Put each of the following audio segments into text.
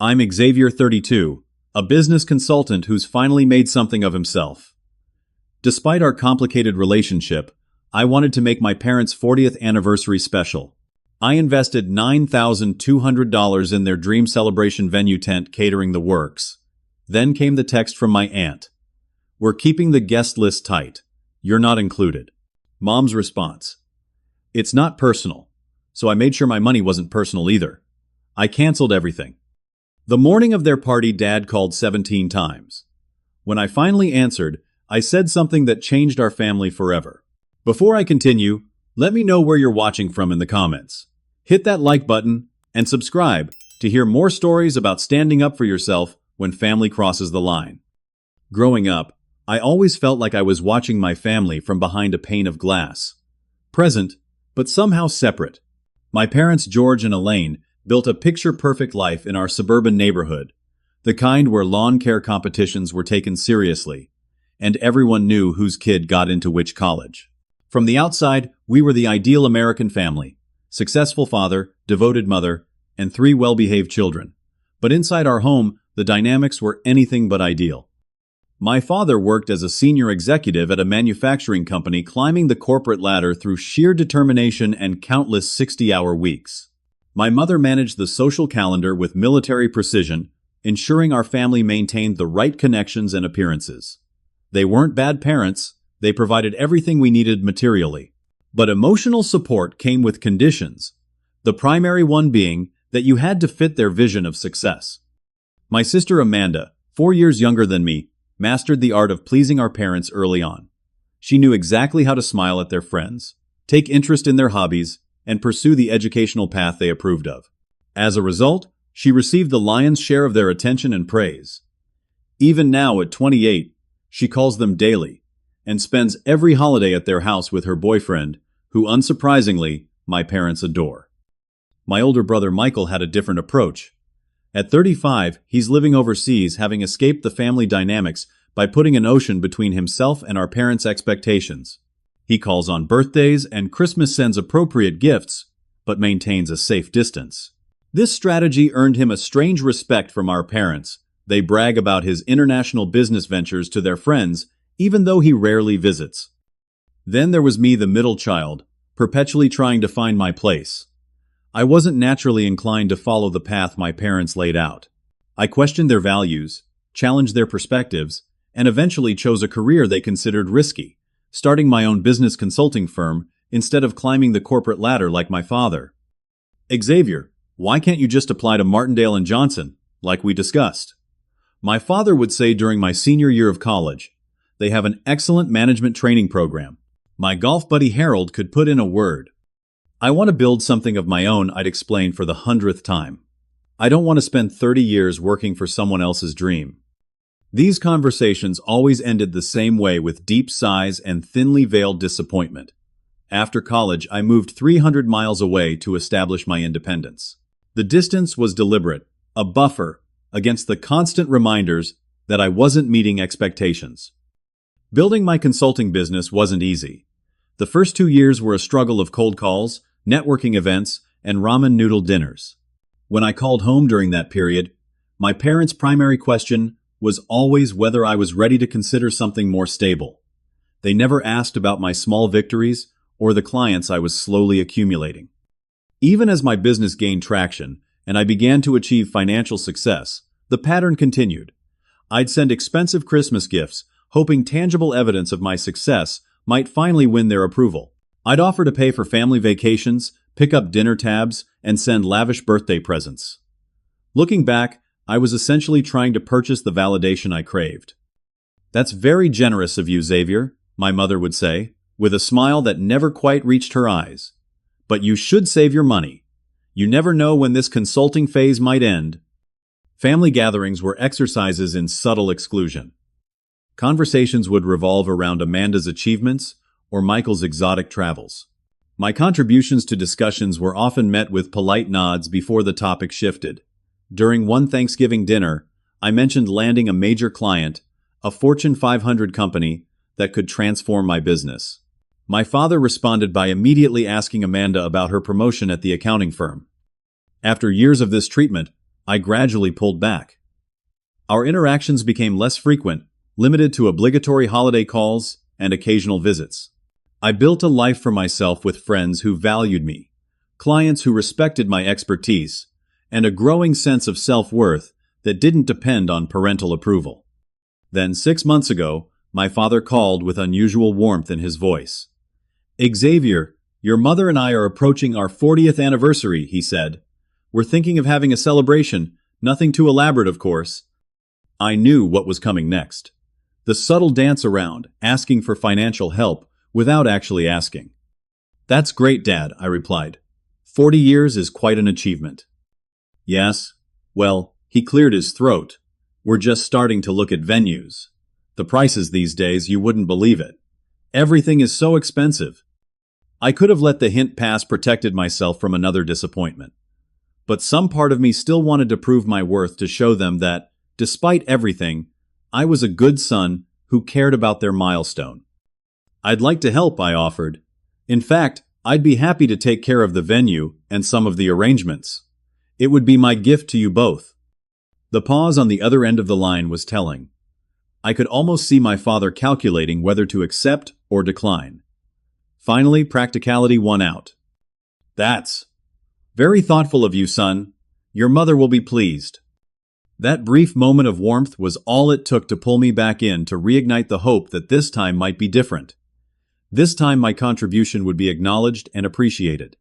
I'm Xavier 32, a business consultant who's finally made something of himself. Despite our complicated relationship, I wanted to make my parents' 40th anniversary special. I invested $9,200 in their dream celebration venue tent catering the works. Then came the text from my aunt. "We're keeping the guest list tight. You're not included." Mom's response: "It's not personal." So I made sure my money wasn't personal either. I canceled everything. The morning of their party, Dad called 17 times. When I finally answered, I said something that changed our family forever. Before I continue, let me know where you're watching from in the comments. Hit that like button and subscribe to hear more stories about standing up for yourself when family crosses the line. Growing up, I always felt like I was watching my family from behind a pane of glass. Present, but somehow separate. My parents, George and Elaine, built a picture-perfect life in our suburban neighborhood, the kind where lawn care competitions were taken seriously, and everyone knew whose kid got into which college. From the outside, we were the ideal American family: successful father, devoted mother, and 3 well-behaved children. But inside our home, the dynamics were anything but ideal. My father worked as a senior executive at a manufacturing company, climbing the corporate ladder through sheer determination and countless 60-hour weeks. My mother managed the social calendar with military precision, ensuring our family maintained the right connections and appearances. They weren't bad parents, they provided everything we needed materially. But emotional support came with conditions, the primary one being that you had to fit their vision of success. My sister Amanda, 4 years younger than me, mastered the art of pleasing our parents early on. She knew exactly how to smile at their friends, take interest in their hobbies, and pursue the educational path they approved of. As a result, she received the lion's share of their attention and praise. Even now, at 28, she calls them daily, and spends every holiday at their house with her boyfriend, who, unsurprisingly, my parents adore. My older brother Michael had a different approach. At 35, he's living overseas, having escaped the family dynamics by putting an ocean between himself and our parents' expectations. He calls on birthdays and Christmas, sends appropriate gifts, but maintains a safe distance. This strategy earned him a strange respect from our parents. They brag about his international business ventures to their friends, even though he rarely visits. Then there was me, the middle child, perpetually trying to find my place. I wasn't naturally inclined to follow the path my parents laid out. I questioned their values, challenged their perspectives, and eventually chose a career they considered risky, starting my own business consulting firm instead of climbing the corporate ladder like my father. "Xavier, why can't you just apply to Martindale & Johnson, like we discussed?" My father would say during my senior year of college. "They have an excellent management training program." My golf buddy Harold could put in a word. "I want to build something of my own," I'd explain for the 100th time. "I don't want to spend 30 years working for someone else's dream." These conversations always ended the same way, with deep sighs and thinly veiled disappointment. After college, I moved 300 miles away to establish my independence. The distance was deliberate, a buffer against the constant reminders that I wasn't meeting expectations. Building my consulting business wasn't easy. The first 2 years were a struggle of cold calls, networking events, and ramen noodle dinners. When I called home during that period, my parents' primary question was always whether I was ready to consider something more stable. They never asked about my small victories or the clients I was slowly accumulating. Even as my business gained traction and I began to achieve financial success, the pattern continued. I'd send expensive Christmas gifts, hoping tangible evidence of my success might finally win their approval. I'd offer to pay for family vacations, pick up dinner tabs, and send lavish birthday presents. Looking back, I was essentially trying to purchase the validation I craved. "That's very generous of you, Xavier," my mother would say, with a smile that never quite reached her eyes. "But you should save your money. You never know when this consulting phase might end." Family gatherings were exercises in subtle exclusion. Conversations would revolve around Amanda's achievements or Michael's exotic travels. My contributions to discussions were often met with polite nods before the topic shifted. During one Thanksgiving dinner, I mentioned landing a major client, a Fortune 500 company that could transform my business. My father responded by immediately asking Amanda about her promotion at the accounting firm. After years of this treatment, I gradually pulled back. Our interactions became less frequent, limited to obligatory holiday calls and occasional visits. I built a life for myself with friends who valued me, clients who respected my expertise, and a growing sense of self-worth that didn't depend on parental approval. Then 6 months ago, my father called with unusual warmth in his voice. "Xavier, your mother and I are approaching our 40th anniversary," he said. "We're thinking of having a celebration, nothing too elaborate, of course." I knew what was coming next. The subtle dance around, asking for financial help without actually asking. "That's great, Dad," I replied. 40 years is quite an achievement." "Yes. Well," he cleared his throat. "We're just starting to look at venues. The prices these days, you wouldn't believe it. Everything is so expensive." I could have let the hint pass, protected myself from another disappointment. But some part of me still wanted to prove my worth, to show them that, despite everything, I was a good son who cared about their milestone. "I'd like to help," I offered. "In fact, I'd be happy to take care of the venue and some of the arrangements. It would be my gift to you both." The pause on the other end of the line was telling. I could almost see my father calculating whether to accept or decline. Finally, practicality won out. "That's very thoughtful of you, son. Your mother will be pleased." That brief moment of warmth was all it took to pull me back in, to reignite the hope that this time might be different. This time my contribution would be acknowledged and appreciated.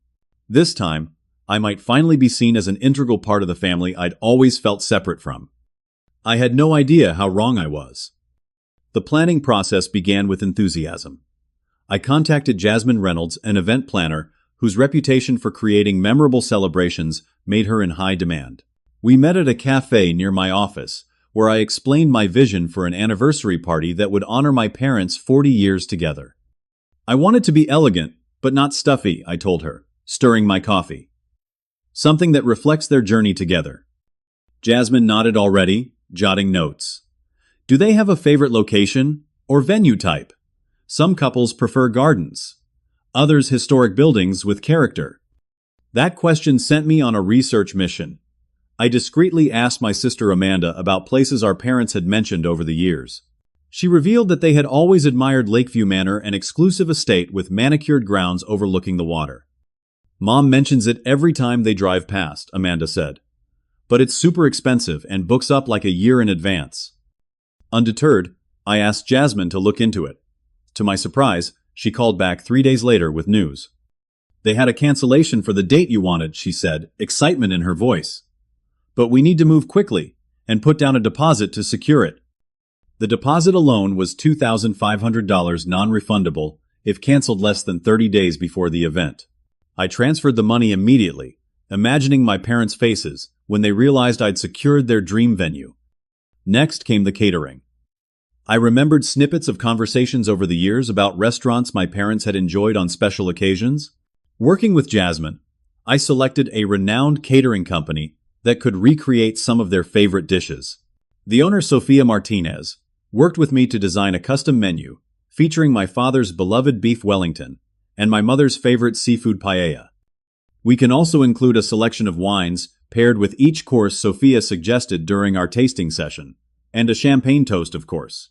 This time, I might finally be seen as an integral part of the family I'd always felt separate from. I had no idea how wrong I was. The planning process began with enthusiasm. I contacted Jasmine Reynolds, an event planner whose reputation for creating memorable celebrations made her in high demand. We met at a cafe near my office, where I explained my vision for an anniversary party that would honor my parents' 40 years together. "I want it to be elegant, but not stuffy," I told her, stirring my coffee. "Something that reflects their journey together." Jasmine nodded already, jotting notes. "Do they have a favorite location or venue type? Some couples prefer gardens, others historic buildings with character." That question sent me on a research mission. I discreetly asked my sister Amanda about places our parents had mentioned over the years. She revealed that they had always admired Lakeview Manor, an exclusive estate with manicured grounds overlooking the water. "Mom mentions it every time they drive past," Amanda said. "But it's super expensive and books up like a year in advance." Undeterred, I asked Jasmine to look into it. To my surprise, she called back 3 days later with news. "They had a cancellation for the date you wanted," she said, excitement in her voice. "But we need to move quickly and put down a deposit to secure it." The deposit alone was $2,500 non-refundable if canceled less than 30 days before the event. I transferred the money immediately, imagining my parents' faces when they realized I'd secured their dream venue. Next came the catering. I remembered snippets of conversations over the years about restaurants my parents had enjoyed on special occasions. Working with Jasmine, I selected a renowned catering company that could recreate some of their favorite dishes. The owner, Sophia Martinez, worked with me to design a custom menu featuring my father's beloved beef Wellington and my mother's favorite seafood paella. We can also include a selection of wines paired with each course Sophia suggested during our tasting session, and a champagne toast, of course.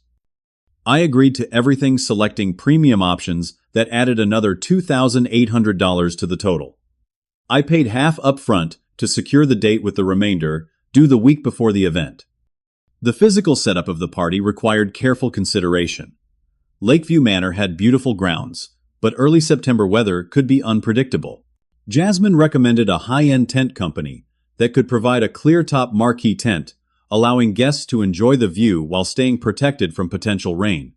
I agreed to everything, selecting premium options that added another $2,800 to the total. I paid half up front to secure the date, with the remainder due the week before the event. The physical setup of the party required careful consideration. Lakeview Manor had beautiful grounds, but early September weather could be unpredictable. Jasmine recommended a high-end tent company that could provide a clear-top marquee tent, allowing guests to enjoy the view while staying protected from potential rain.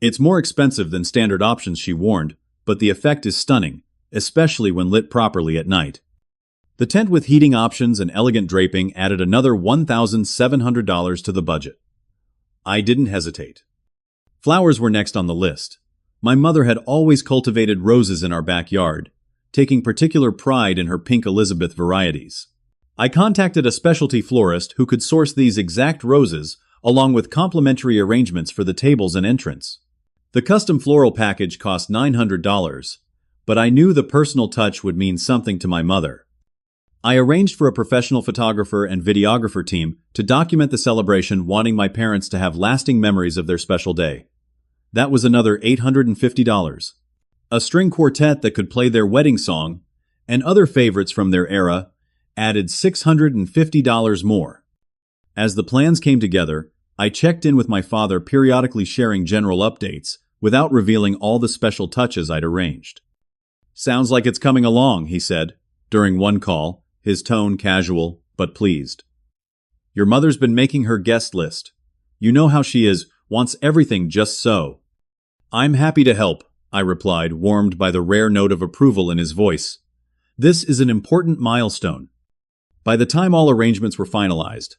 "It's more expensive than standard options," she warned, "but the effect is stunning, especially when lit properly at night." The tent with heating options and elegant draping added another $1,700 to the budget. I didn't hesitate. Flowers were next on the list. My mother had always cultivated roses in our backyard, taking particular pride in her pink Elizabeth varieties. I contacted a specialty florist who could source these exact roses, along with complimentary arrangements for the tables and entrance. The custom floral package cost $900, but I knew the personal touch would mean something to my mother. I arranged for a professional photographer and videographer team to document the celebration, wanting my parents to have lasting memories of their special day. That was another $850. A string quartet that could play their wedding song, and other favorites from their era, added $650 more. As the plans came together, I checked in with my father, periodically sharing general updates, without revealing all the special touches I'd arranged. "Sounds like it's coming along," he said, during one call, his tone casual but pleased. "Your mother's been making her guest list. You know how she is, wants everything just so." "I'm happy to help," I replied, warmed by the rare note of approval in his voice. This is an important milestone. By the time all arrangements were finalized,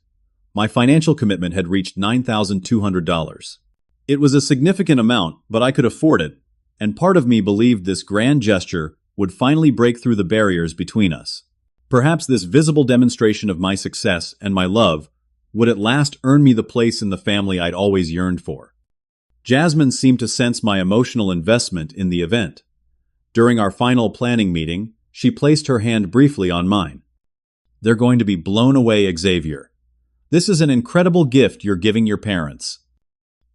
my financial commitment had reached $9,200. It was a significant amount, but I could afford it, and part of me believed this grand gesture would finally break through the barriers between us. Perhaps this visible demonstration of my success and my love would at last earn me the place in the family I'd always yearned for. Jasmine seemed to sense my emotional investment in the event. During our final planning meeting, she placed her hand briefly on mine. "They're going to be blown away, Xavier. This is an incredible gift you're giving your parents."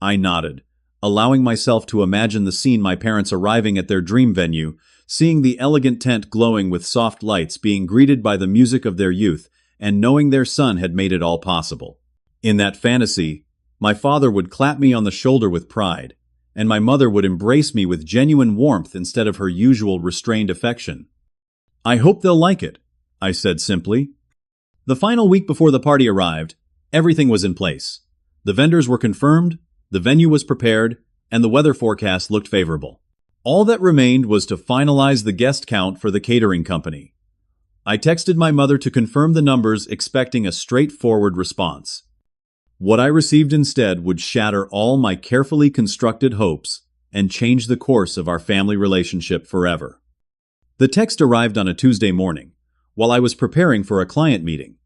I nodded, allowing myself to imagine the scene: my parents arriving at their dream venue, seeing the elegant tent glowing with soft lights, being greeted by the music of their youth, and knowing their son had made it all possible. In that fantasy, my father would clap me on the shoulder with pride, and my mother would embrace me with genuine warmth instead of her usual restrained affection. "I hope they'll like it," I said simply. The final week before the party arrived, everything was in place. The vendors were confirmed, the venue was prepared, and the weather forecast looked favorable. All that remained was to finalize the guest count for the catering company. I texted my mother to confirm the numbers, expecting a straightforward response. What I received instead would shatter all my carefully constructed hopes and change the course of our family relationship forever. The text arrived on a Tuesday morning, while I was preparing for a client meeting.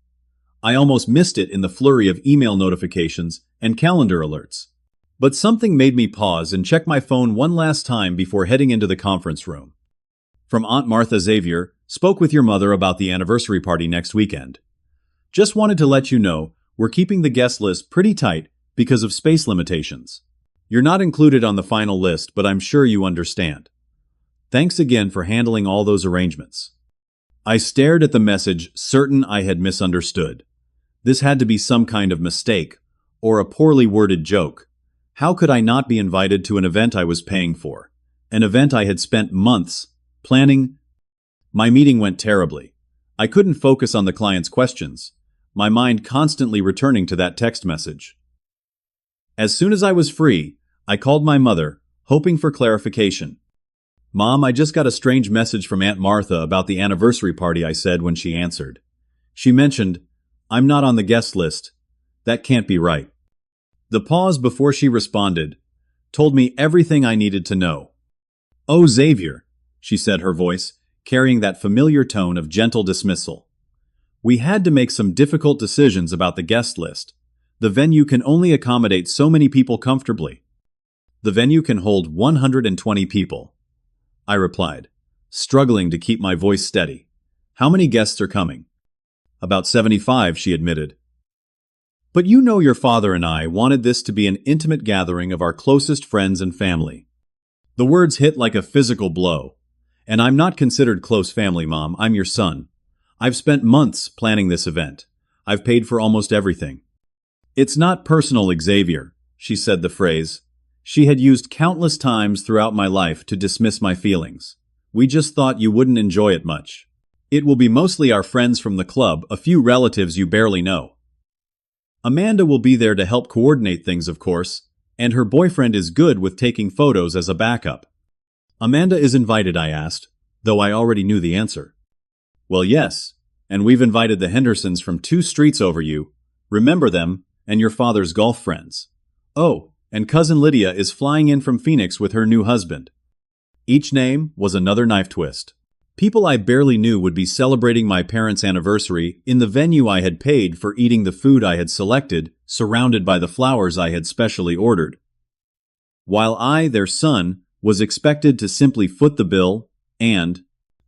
I almost missed it in the flurry of email notifications and calendar alerts. But something made me pause and check my phone one last time before heading into the conference room. From Aunt Martha: "Xavier, spoke with your mother about the anniversary party next weekend. Just wanted to let you know we're keeping the guest list pretty tight because of space limitations. You're not included on the final list, but I'm sure you understand. Thanks again for handling all those arrangements." I stared at the message, certain I had misunderstood. This had to be some kind of mistake, or a poorly worded joke. How could I not be invited to an event I was paying for? An event I had spent months planning? My meeting went terribly. I couldn't focus on the client's questions, my mind constantly returning to that text message. As soon as I was free, I called my mother, hoping for clarification. "Mom, I just got a strange message from Aunt Martha about the anniversary party," I said when she answered. She mentioned, "I'm not on the guest list. That can't be right." The pause before she responded told me everything I needed to know. "Oh, Xavier," she said, her voice carrying that familiar tone of gentle dismissal. "We had to make some difficult decisions about the guest list. The venue can only accommodate so many people comfortably." "The venue can hold 120 people," I replied, struggling to keep my voice steady. "How many guests are coming?" "About 75, she admitted. "But you know your father and I wanted this to be an intimate gathering of our closest friends and family." The words hit like a physical blow. "And I'm not considered close family, Mom. I'm your son. I've spent months planning this event. I've paid for almost everything." "It's not personal, Xavier," she said the phrase she had used countless times throughout my life to dismiss my feelings. "We just thought you wouldn't enjoy it much. It will be mostly our friends from the club, a few relatives you barely know. Amanda will be there to help coordinate things, of course, and her boyfriend is good with taking photos as a backup." "Amanda is invited?" I asked, though I already knew the answer. "Well, yes, and we've invited the Hendersons from 2 streets over you. Remember them, and your father's golf friends. Oh, and cousin Lydia is flying in from Phoenix with her new husband." Each name was another knife twist. People I barely knew would be celebrating my parents' anniversary in the venue I had paid for, eating the food I had selected, surrounded by the flowers I had specially ordered. While I, their son, was expected to simply foot the bill and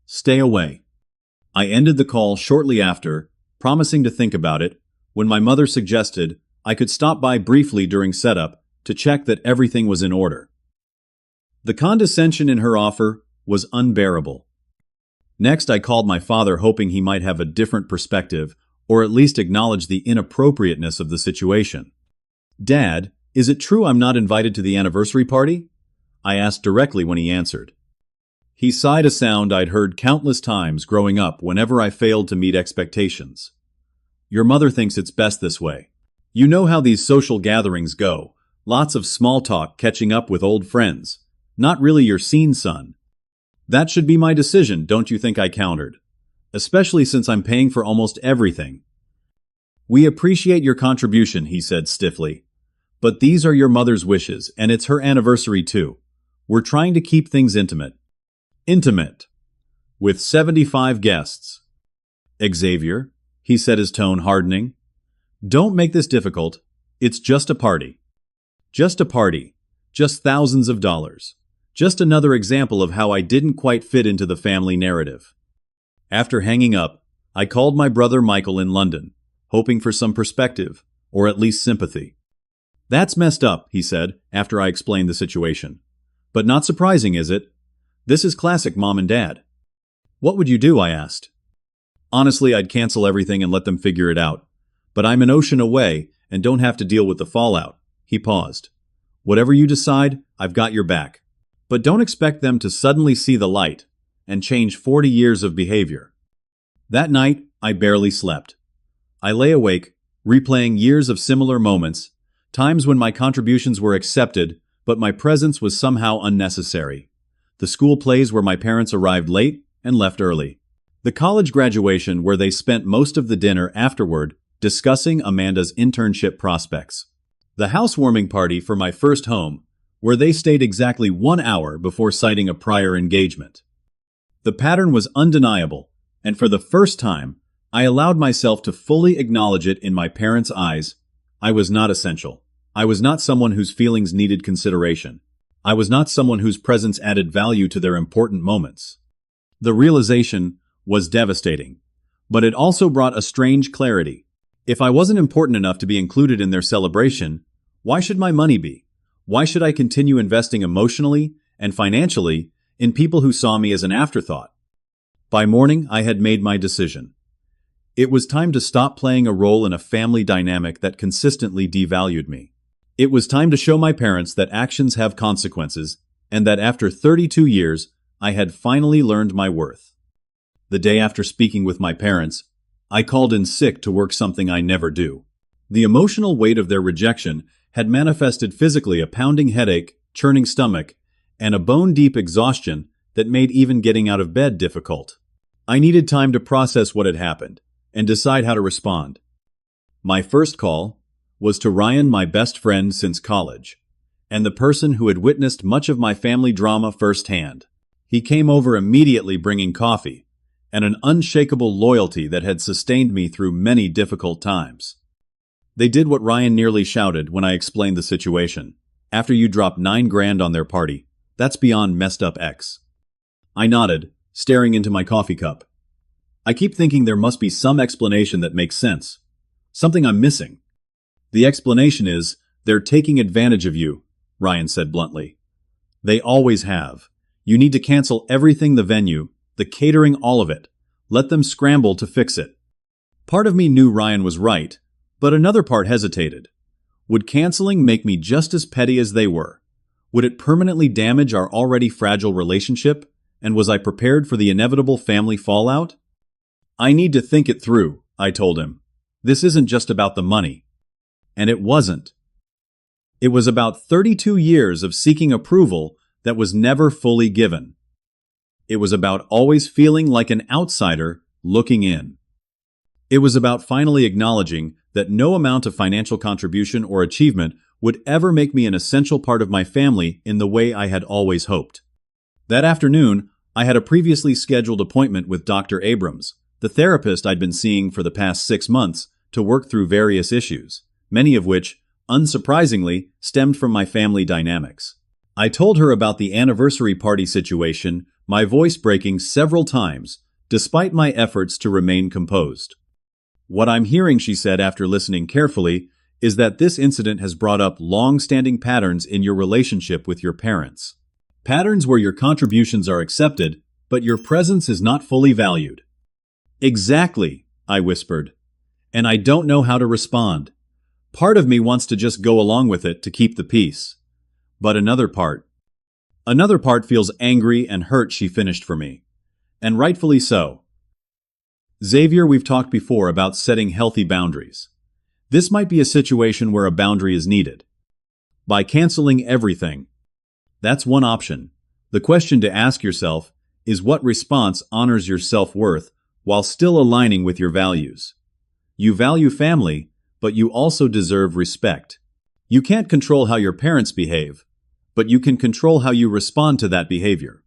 stay away. I ended the call shortly after, promising to think about it, when my mother suggested I could stop by briefly during setup to check that everything was in order. The condescension in her offer was unbearable. Next, I called my father, hoping he might have a different perspective, or at least acknowledge the inappropriateness of the situation. "Dad, is it true I'm not invited to the anniversary party?" I asked directly when he answered. He sighed, a sound I'd heard countless times growing up whenever I failed to meet expectations. "Your mother thinks it's best this way. You know how these social gatherings go, lots of small talk, catching up with old friends. Not really your scene, son." "That should be my decision, don't you think?" I countered. "Especially since I'm paying for almost everything." "We appreciate your contribution," he said stiffly. "But these are your mother's wishes, and it's her anniversary too. We're trying to keep things intimate." Intimate. With 75 guests. "Xavier," he said, his tone hardening, "don't make this difficult. It's just a party." Just a party. Just thousands of dollars. Just another example of how I didn't quite fit into the family narrative. After hanging up, I called my brother Michael in London, hoping for some perspective, or at least sympathy. "That's messed up," he said, after I explained the situation. "But not surprising, is it? This is classic mom and dad." "What would you do?" I asked. "Honestly, I'd cancel everything and let them figure it out. But I'm an ocean away and don't have to deal with the fallout." He paused. "Whatever you decide, I've got your back. But don't expect them to suddenly see the light and change 40 years of behavior." That night, I barely slept. I lay awake, replaying years of similar moments, times when my contributions were accepted, but my presence was somehow unnecessary. The school plays where my parents arrived late and left early. The college graduation where they spent most of the dinner afterward discussing Amanda's internship prospects. The housewarming party for my first home, where they stayed exactly 1 hour before citing a prior engagement. The pattern was undeniable, and for the first time, I allowed myself to fully acknowledge it in my parents' eyes. I was not essential. I was not someone whose feelings needed consideration. I was not someone whose presence added value to their important moments. The realization was devastating, but it also brought a strange clarity. If I wasn't important enough to be included in their celebration, why should my money be? Why should I continue investing emotionally and financially in people who saw me as an afterthought? By morning, I had made my decision. It was time to stop playing a role in a family dynamic that consistently devalued me. It was time to show my parents that actions have consequences, and that after 32 years, I had finally learned my worth. The day after speaking with my parents, I called in sick to work, something I never do. The emotional weight of their rejection had manifested physically: a pounding headache, churning stomach, and a bone-deep exhaustion that made even getting out of bed difficult. I needed time to process what had happened and decide how to respond. My first call was to Ryan, my best friend since college, and the person who had witnessed much of my family drama firsthand. He came over immediately, bringing coffee and an unshakable loyalty that had sustained me through many difficult times. They did what Ryan nearly shouted when I explained the situation. "After you dropped $9,000 on their party, that's beyond messed up, X." I nodded, staring into my coffee cup. "I keep thinking there must be some explanation that makes sense. Something I'm missing." "The explanation is, they're taking advantage of you," Ryan said bluntly. "They always have. You need to cancel everything: the venue, the catering, all of it. Let them scramble to fix it." Part of me knew Ryan was right, but another part hesitated. Would canceling make me just as petty as they were? Would it permanently damage our already fragile relationship? And was I prepared for the inevitable family fallout? "I need to think it through," I told him. "This isn't just about the money." And it wasn't. It was about 32 years of seeking approval that was never fully given. It was about always feeling like an outsider looking in. It was about finally acknowledging that no amount of financial contribution or achievement would ever make me an essential part of my family in the way I had always hoped. That afternoon, I had a previously scheduled appointment with Dr. Abrams, the therapist I'd been seeing for the past 6 months, to work through various issues, many of which, unsurprisingly, stemmed from my family dynamics. I told her about the anniversary party situation, my voice breaking several times, despite my efforts to remain composed. What I'm hearing, she said after listening carefully, is that this incident has brought up long-standing patterns in your relationship with your parents. Patterns where your contributions are accepted, but your presence is not fully valued. Exactly, I whispered. And I don't know how to respond. Part of me wants to just go along with it to keep the peace. But another part feels angry and hurt, she finished for me. And rightfully so. Xavier, we've talked before about setting healthy boundaries. This might be a situation where a boundary is needed. By canceling everything. That's one option. The question to ask yourself is what response honors your self-worth while still aligning with your values. You value family, but you also deserve respect. You can't control how your parents behave, but you can control how you respond to that behavior.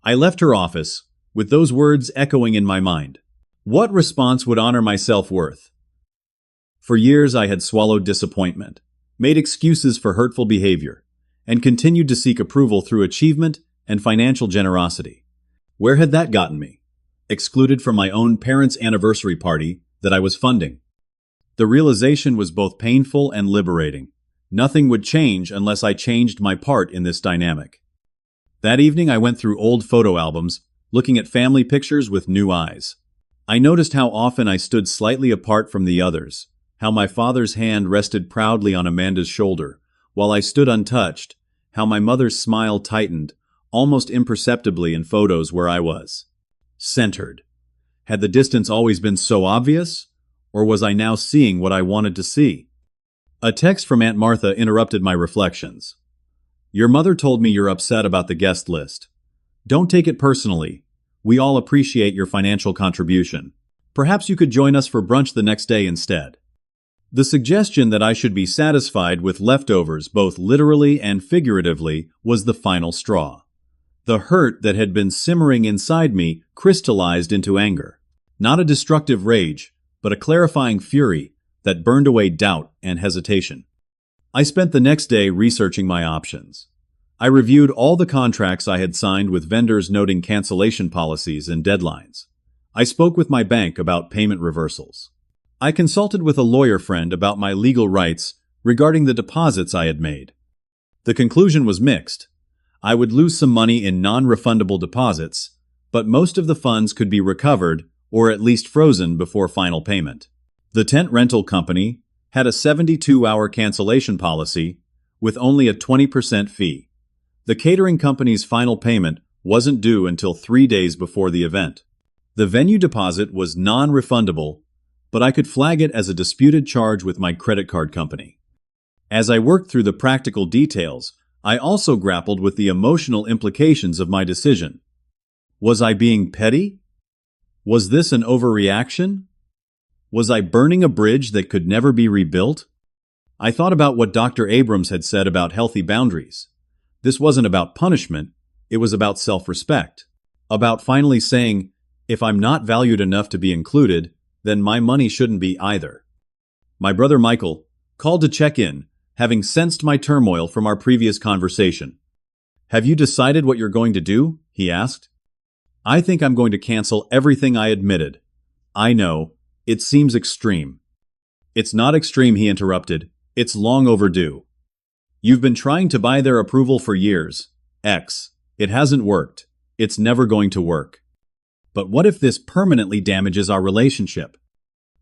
I left her office, with those words echoing in my mind. What response would honor my self-worth? For years I had swallowed disappointment, made excuses for hurtful behavior, and continued to seek approval through achievement and financial generosity. Where had that gotten me? Excluded from my own parents' anniversary party that I was funding. The realization was both painful and liberating. Nothing would change unless I changed my part in this dynamic. That evening I went through old photo albums, looking at family pictures with new eyes. I noticed how often I stood slightly apart from the others, how my father's hand rested proudly on Amanda's shoulder, while I stood untouched, how my mother's smile tightened, almost imperceptibly in photos where I was. Centered. Had the distance always been so obvious? Or was I now seeing what I wanted to see? A text from Aunt Martha interrupted my reflections. Your mother told me you're upset about the guest list. Don't take it personally. We all appreciate your financial contribution. Perhaps you could join us for brunch the next day instead. The suggestion that I should be satisfied with leftovers both literally and figuratively was the final straw. The hurt that had been simmering inside me crystallized into anger. Not a destructive rage, but a clarifying fury that burned away doubt and hesitation. I spent the next day researching my options. I reviewed all the contracts I had signed with vendors noting cancellation policies and deadlines. I spoke with my bank about payment reversals. I consulted with a lawyer friend about my legal rights regarding the deposits I had made. The conclusion was mixed. I would lose some money in non-refundable deposits, but most of the funds could be recovered or at least frozen before final payment. The tent rental company had a 72-hour cancellation policy with only a 20% fee. The catering company's final payment wasn't due until 3 days before the event. The venue deposit was non-refundable, but I could flag it as a disputed charge with my credit card company. As I worked through the practical details, I also grappled with the emotional implications of my decision. Was I being petty? Was this an overreaction? Was I burning a bridge that could never be rebuilt? I thought about what Dr. Abrams had said about healthy boundaries. This wasn't about punishment, it was about self-respect. About finally saying, if I'm not valued enough to be included, then my money shouldn't be either. My brother Michael called to check in, having sensed my turmoil from our previous conversation. Have you decided what you're going to do? He asked. I think I'm going to cancel everything, I admitted. I know, it seems extreme. It's not extreme, he interrupted. It's long overdue. You've been trying to buy their approval for years. X. It hasn't worked. It's never going to work. But what if this permanently damages our relationship?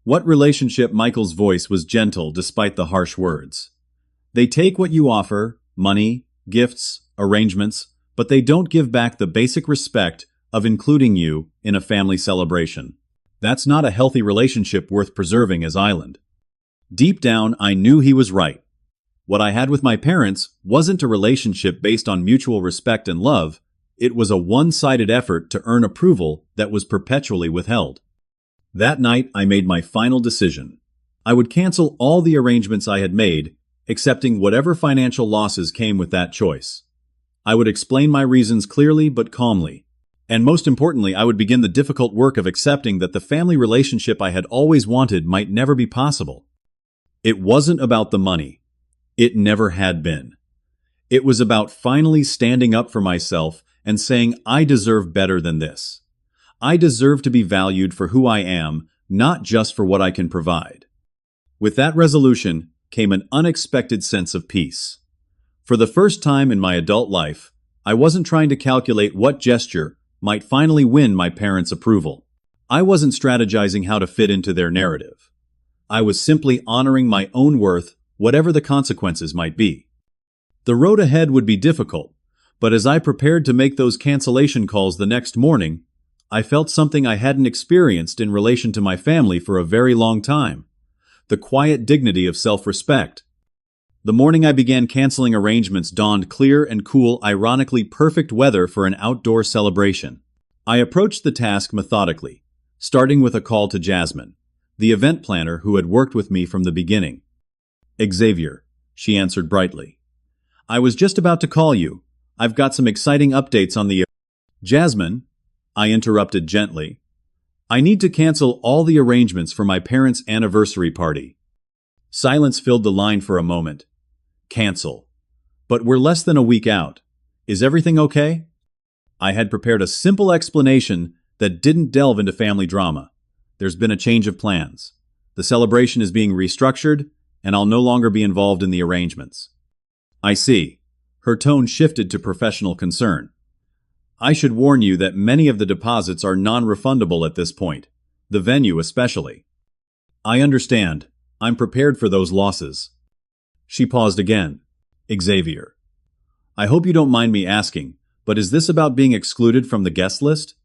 What relationship? Michael's voice was gentle despite the harsh words. They take what you offer, money, gifts, arrangements, but they don't give back the basic respect of including you in a family celebration. That's not a healthy relationship worth preserving as Island. Deep down, I knew he was right. What I had with my parents wasn't a relationship based on mutual respect and love. It was a one-sided effort to earn approval that was perpetually withheld. That night, I made my final decision. I would cancel all the arrangements I had made, accepting whatever financial losses came with that choice. I would explain my reasons clearly but calmly. And most importantly, I would begin the difficult work of accepting that the family relationship I had always wanted might never be possible. It wasn't about the money. It never had been. It was about finally standing up for myself and saying I deserve better than this. I deserve to be valued for who I am, not just for what I can provide. With that resolution came an unexpected sense of peace. For the first time in my adult life, I wasn't trying to calculate what gesture might finally win my parents' approval. I wasn't strategizing how to fit into their narrative. I was simply honoring my own worth, whatever the consequences might be. The road ahead would be difficult, but as I prepared to make those cancellation calls the next morning, I felt something I hadn't experienced in relation to my family for a very long time: the quiet dignity of self-respect. The morning I began canceling arrangements dawned clear and cool, ironically perfect weather for an outdoor celebration. I approached the task methodically, starting with a call to Jasmine, the event planner who had worked with me from the beginning. "Xavier," she answered brightly. "I was just about to call you. I've got some exciting updates on the—" "Jasmine," I interrupted gently, "I need to cancel all the arrangements for my parents' anniversary party." Silence filled the line for a moment. Cancel. But we're less than a week out. Is everything okay? I had prepared a simple explanation that didn't delve into family drama. There's been a change of plans. The celebration is being restructured, and I'll no longer be involved in the arrangements. I see. Her tone shifted to professional concern. I should warn you that many of the deposits are non-refundable at this point, the venue especially. I understand. I'm prepared for those losses. She paused again. Xavier, I hope you don't mind me asking, but is this about being excluded from the guest list?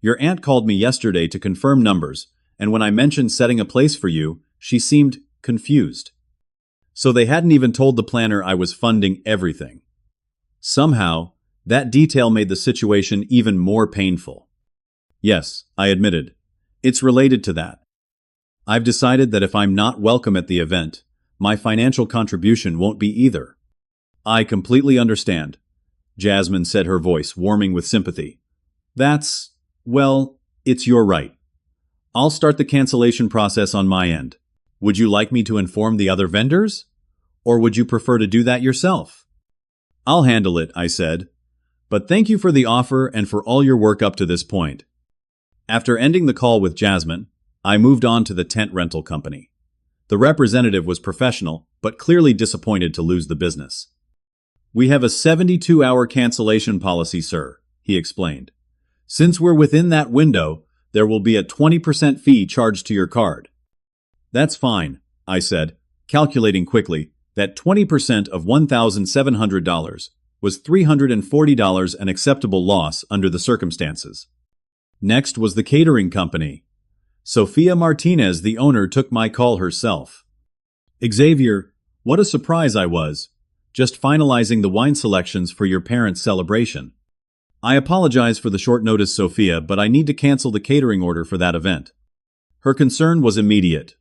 Your aunt called me yesterday to confirm numbers, and when I mentioned setting a place for you, she seemed confused. So they hadn't even told the planner I was funding everything. Somehow, that detail made the situation even more painful. Yes, I admitted. It's related to that. I've decided that if I'm not welcome at the event, my financial contribution won't be either. I completely understand, Jasmine said, her voice warming with sympathy. Well, it's your right. I'll start the cancellation process on my end. Would you like me to inform the other vendors? Or would you prefer to do that yourself? I'll handle it, I said. But thank you for the offer and for all your work up to this point. After ending the call with Jasmine, I moved on to the tent rental company. The representative was professional, but clearly disappointed to lose the business. We have a 72-hour cancellation policy, sir, he explained. Since we're within that window, there will be a 20% fee charged to your card. That's fine, I said, calculating quickly that 20% of $1,700 was $340, an acceptable loss under the circumstances. Next was the catering company. Sophia Martinez, the owner, took my call herself. Xavier, what a surprise I was, just finalizing the wine selections for your parents' celebration. I apologize for the short notice, Sophia, but I need to cancel the catering order for that event. Her concern was immediate.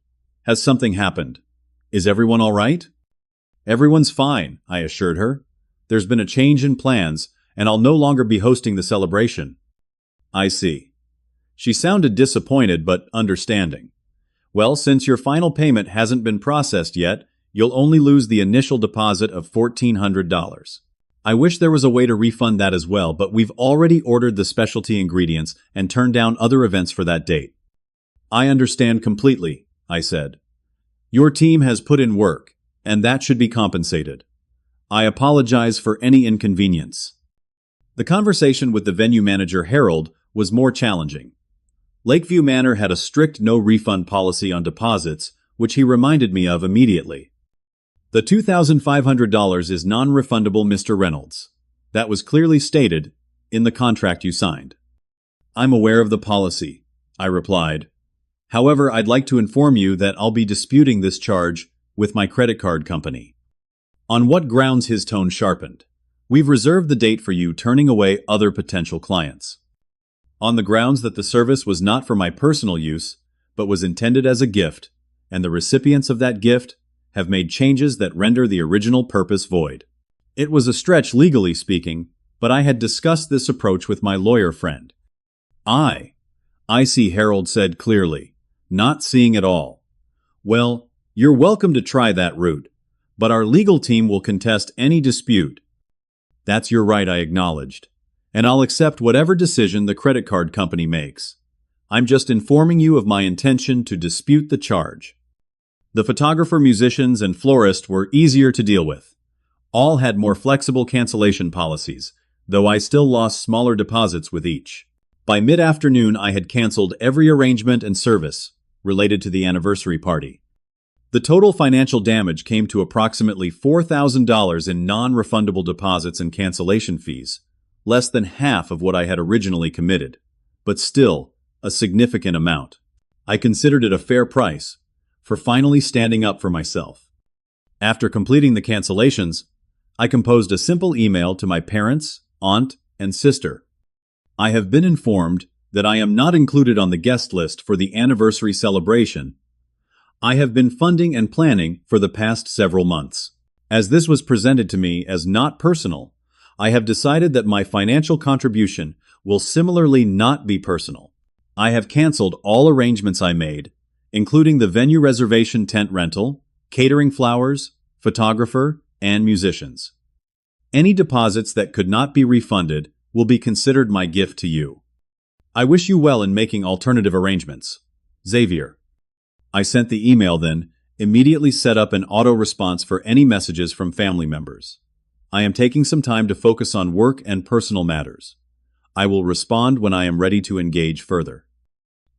Has something happened? Is everyone all right? Everyone's fine, I assured her. There's been a change in plans, and I'll no longer be hosting the celebration. I see. She sounded disappointed but understanding. Well, since your final payment hasn't been processed yet, you'll only lose the initial deposit of $1,400. I wish there was a way to refund that as well, but we've already ordered the specialty ingredients and turned down other events for that date. I understand completely, I said. Your team has put in work, and that should be compensated. I apologize for any inconvenience. The conversation with the venue manager, Harold, was more challenging. Lakeview Manor had a strict no-refund policy on deposits, which he reminded me of immediately. The $2,500 is non-refundable, Mr. Reynolds. That was clearly stated in the contract you signed. I'm aware of the policy, I replied. However, I'd like to inform you that I'll be disputing this charge with my credit card company. On what grounds? His tone sharpened. We've reserved the date for you, turning away other potential clients. On the grounds that the service was not for my personal use, but was intended as a gift, and the recipients of that gift have made changes that render the original purpose void. It was a stretch legally speaking, but I had discussed this approach with my lawyer friend. I see, Harold said clearly, not seeing at all. Well, you're welcome to try that route, but our legal team will contest any dispute. That's your right, I acknowledged. and I'll accept whatever decision the credit card company makes. I'm just informing you of my intention to dispute the charge. The photographer, musicians, and florist were easier to deal with. All had more flexible cancellation policies, though I still lost smaller deposits with each. By mid-afternoon, I had canceled every arrangement and service related to the anniversary party. The total financial damage came to approximately $4,000 in non-refundable deposits and cancellation fees, less than half of what I had originally committed, but still a significant amount. I considered it a fair price for finally standing up for myself. After completing the cancellations, I composed a simple email to my parents, aunt, and sister. I have been informed that I am not included on the guest list for the anniversary celebration I have been funding and planning for the past several months. As this was presented to me as not personal, I have decided that my financial contribution will similarly not be personal. I have canceled all arrangements I made, including the venue reservation, tent rental, catering, flowers, photographer, and musicians. Any deposits that could not be refunded will be considered my gift to you. I wish you well in making alternative arrangements. Xavier. I sent the email, then immediately set up an auto response for any messages from family members. I am taking some time to focus on work and personal matters. I will respond when I am ready to engage further.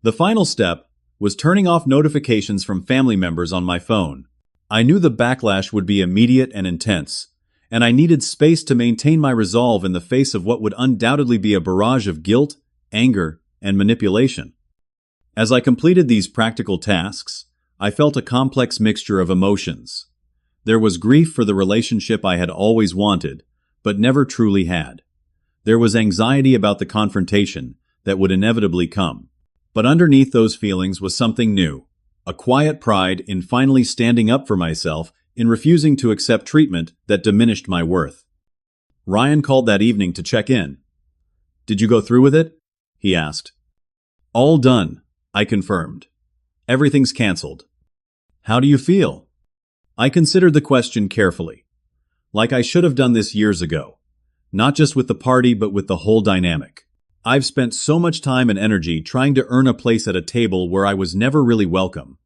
The final step was turning off notifications from family members on my phone. I knew the backlash would be immediate and intense, and I needed space to maintain my resolve in the face of what would undoubtedly be a barrage of guilt, anger, and manipulation. As I completed these practical tasks, I felt a complex mixture of emotions. There was grief for the relationship I had always wanted, but never truly had. There was anxiety about the confrontation that would inevitably come. But underneath those feelings was something new, a quiet pride in finally standing up for myself, in refusing to accept treatment that diminished my worth. Ryan called that evening to check in. "Did you go through with it?" he asked. "All done," I confirmed. "Everything's canceled." "How do you feel?" I considered the question carefully. Like I should have done this years ago. Not just with the party, but with the whole dynamic. I've spent so much time and energy trying to earn a place at a table where I was never really welcome.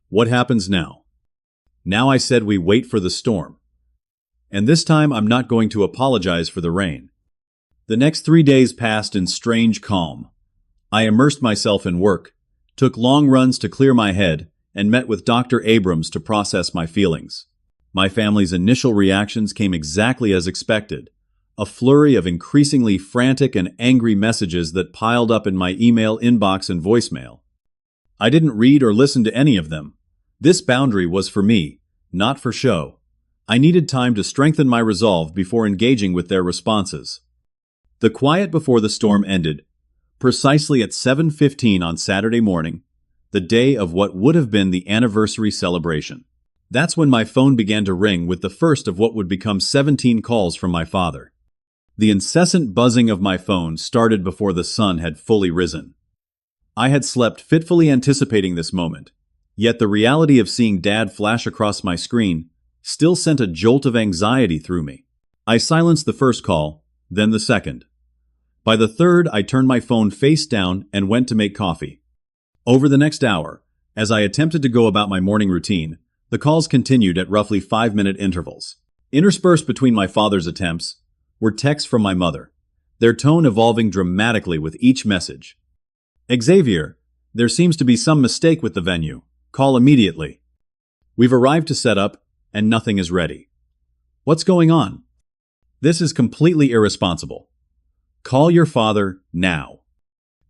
What happens now? Now I said we wait for the storm. And this time I'm not going to apologize for the rain. The next 3 days passed in strange calm. I immersed myself in work, took long runs to clear my head, and met with Dr. Abrams to process my feelings. My family's initial reactions came exactly as expected, a flurry of increasingly frantic and angry messages that piled up in my email inbox and voicemail. I didn't read or listen to any of them. This boundary was for me, not for show. I needed time to strengthen my resolve before engaging with their responses. The quiet before the storm ended, precisely at 7:15 on Saturday morning, the day of what would have been the anniversary celebration. That's when my phone began to ring with the first of what would become 17 calls from my father. The incessant buzzing of my phone started before the sun had fully risen. I had slept fitfully anticipating this moment, yet the reality of seeing Dad flash across my screen still sent a jolt of anxiety through me. I silenced the first call, then the second. By the third, I turned my phone face down and went to make coffee. Over the next hour, as I attempted to go about my morning routine, the calls continued at roughly 5-minute intervals. Interspersed between my father's attempts were texts from my mother, their tone evolving dramatically with each message. "Xavier, there seems to be some mistake with the venue. Call immediately. We've arrived to set up, and nothing is ready. What's going on? This is completely irresponsible. Call your father now.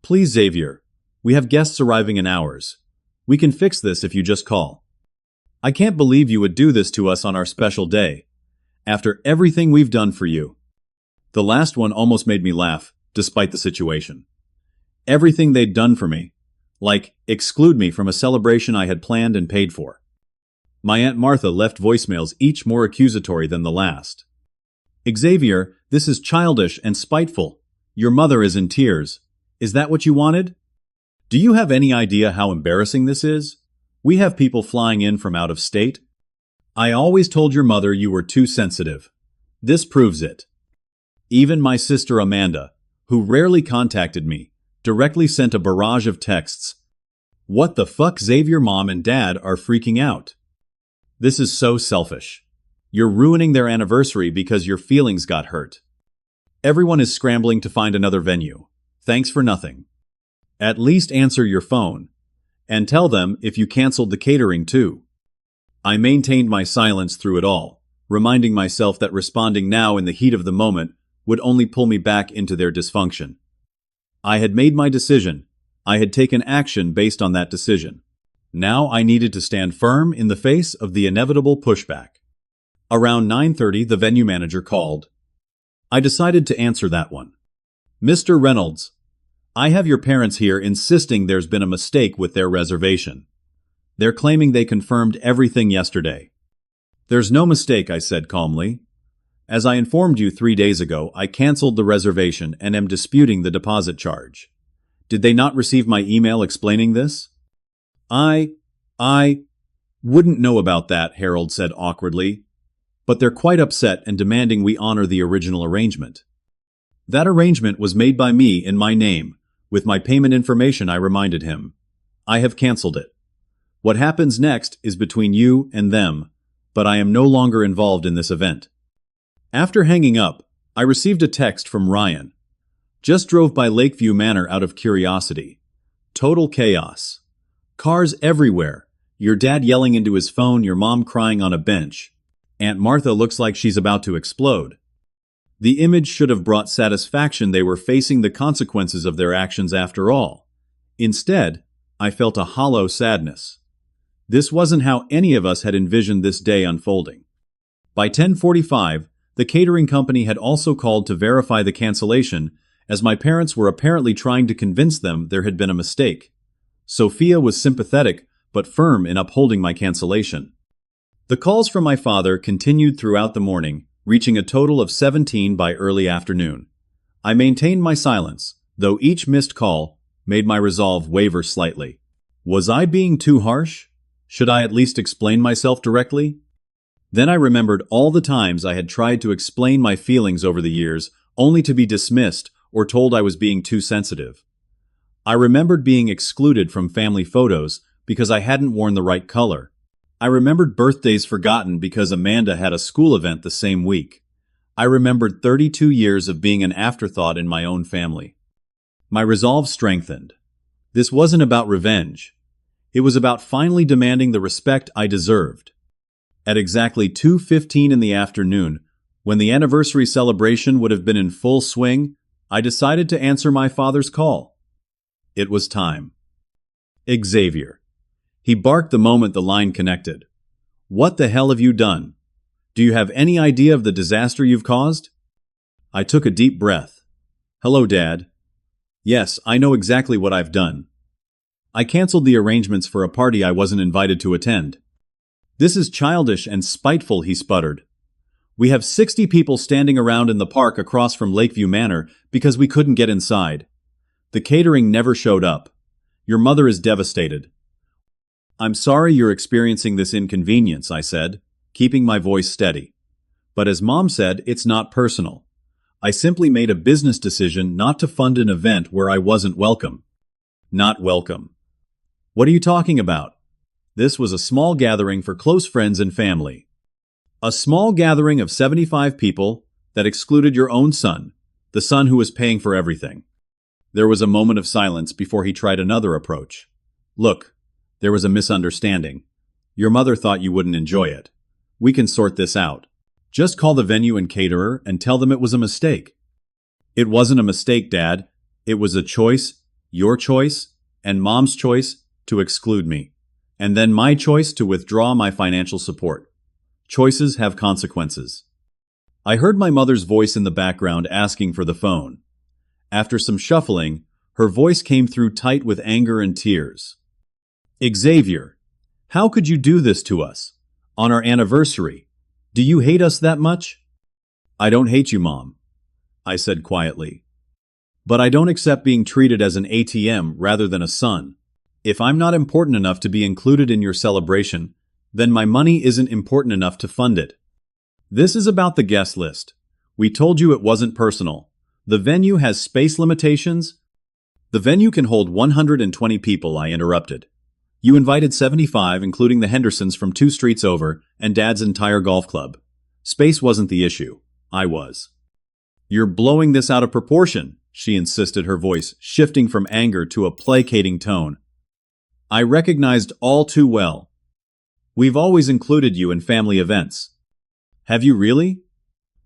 Please, Xavier. We have guests arriving in hours. We can fix this if you just call. I can't believe you would do this to us on our special day, after everything we've done for you." The last one almost made me laugh, despite the situation. Everything they'd done for me, like exclude me from a celebration I had planned and paid for. My Aunt Martha left voicemails, each more accusatory than the last. "Xavier, this is childish and spiteful. Your mother is in tears. Is that what you wanted? Do you have any idea how embarrassing this is? We have people flying in from out of state. I always told your mother you were too sensitive. This proves it." Even my sister Amanda, who rarely contacted me, directly sent a barrage of texts. What the fuck, Xavier? Mom and Dad are freaking out. This is so selfish. You're ruining their anniversary because your feelings got hurt. Everyone is scrambling to find another venue. Thanks for nothing. At least answer your phone. And tell them if you canceled the catering too. I maintained my silence through it all, reminding myself that responding now in the heat of the moment would only pull me back into their dysfunction. I had made my decision. I had taken action based on that decision. Now I needed to stand firm in the face of the inevitable pushback. Around 9:30, the venue manager called. I decided to answer that one. Mr. Reynolds, I have your parents here insisting there's been a mistake with their reservation. They're claiming they confirmed everything yesterday. There's no mistake, I said calmly. As I informed you 3 days ago, I canceled the reservation and am disputing the deposit charge. Did they not receive my email explaining this? I wouldn't know about that, Harold said awkwardly. But they're quite upset and demanding we honor the original arrangement. That arrangement was made by me in my name. With my payment information, I reminded him. I have canceled it. What happens next is between you and them, but I am no longer involved in this event. After hanging up, I received a text from Ryan. Just drove by Lakeview Manor out of curiosity. Total chaos. Cars everywhere. Your dad yelling into his phone, your mom crying on a bench. Aunt Martha looks like she's about to explode. The image should have brought satisfaction. They were facing the consequences of their actions after all. Instead, I felt a hollow sadness. This wasn't how any of us had envisioned this day unfolding. By 10:45, the catering company had also called to verify the cancellation, as my parents were apparently trying to convince them there had been a mistake. Sophia was sympathetic but firm in upholding my cancellation. The calls from my father continued throughout the morning, reaching a total of 17 by early afternoon. I maintained my silence, though each missed call made my resolve waver slightly. Was I being too harsh? Should I at least explain myself directly? Then I remembered all the times I had tried to explain my feelings over the years, only to be dismissed or told I was being too sensitive. I remembered being excluded from family photos because I hadn't worn the right color. I remembered birthdays forgotten because Amanda had a school event the same week. I remembered 32 years of being an afterthought in my own family. My resolve strengthened. This wasn't about revenge. It was about finally demanding the respect I deserved. At exactly 2:15 in the afternoon, when the anniversary celebration would have been in full swing, I decided to answer my father's call. It was time. Xavier. He barked the moment the line connected. What the hell have you done? Do you have any idea of the disaster you've caused? I took a deep breath. Hello, Dad. Yes, I know exactly what I've done. I canceled the arrangements for a party I wasn't invited to attend. This is childish and spiteful, he sputtered. We have 60 people standing around in the park across from Lakeview Manor because we couldn't get inside. The catering never showed up. Your mother is devastated. I'm sorry you're experiencing this inconvenience, I said, keeping my voice steady. But as Mom said, it's not personal. I simply made a business decision not to fund an event where I wasn't welcome. Not welcome. What are you talking about? This was a small gathering for close friends and family. A small gathering of 75 people that excluded your own son, the son who was paying for everything. There was a moment of silence before he tried another approach. Look, there was a misunderstanding. Your mother thought you wouldn't enjoy it. We can sort this out. Just call the venue and caterer and tell them it was a mistake. It wasn't a mistake, Dad. It was a choice, your choice, and Mom's choice to exclude me. And then my choice to withdraw my financial support. Choices have consequences. I heard my mother's voice in the background asking for the phone. After some shuffling, her voice came through tight with anger and tears. Xavier, how could you do this to us? On our anniversary? Do you hate us that much? I don't hate you, Mom, I said quietly. But I don't accept being treated as an ATM rather than a son. If I'm not important enough to be included in your celebration, then my money isn't important enough to fund it. This is about the guest list. We told you it wasn't personal. The venue has space limitations. The venue can hold 120 people, I interrupted. You invited 75, including the Hendersons from 2 streets over, and Dad's entire golf club. Space wasn't the issue. I was. You're blowing this out of proportion, she insisted, her voice shifting from anger to a placating tone. I recognized all too well. We've always included you in family events. Have you really?